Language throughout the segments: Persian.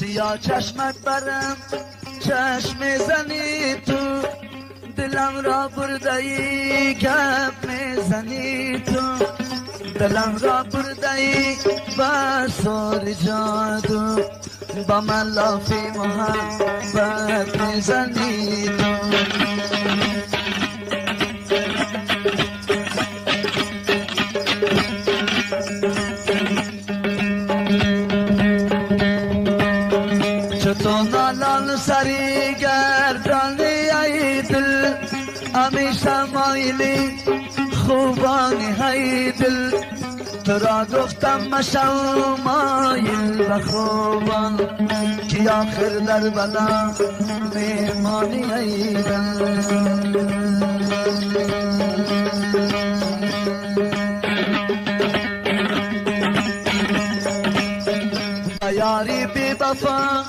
سیاه چشمت برم چشم زنی تو دلم را بردهی گپ میزنی تو دلم را بردهی با سور جادو با من لافی محبت میزنی تو چطور نالان سری گردانی ای دل همیشه مایلی خوبانی های دل تو را گفتم مشو مایل و خوبان که آخر در بلا میمانی ای دل یاری بی وفا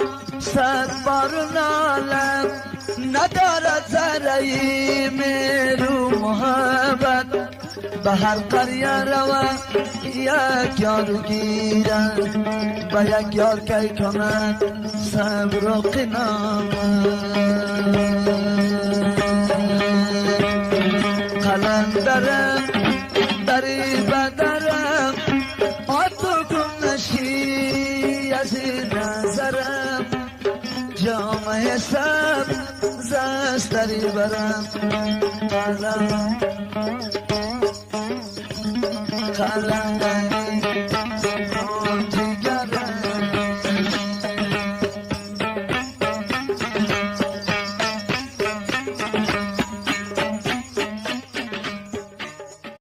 صد بار نالم ندارد ذره‌ای میرو محبت به هر قریه روه یک یارو گیرد به یک یار کی کند صبر و قناعت قلندرم دری بدرم آتو گم نشی از این نظرم جامعه سب زستری برم قلم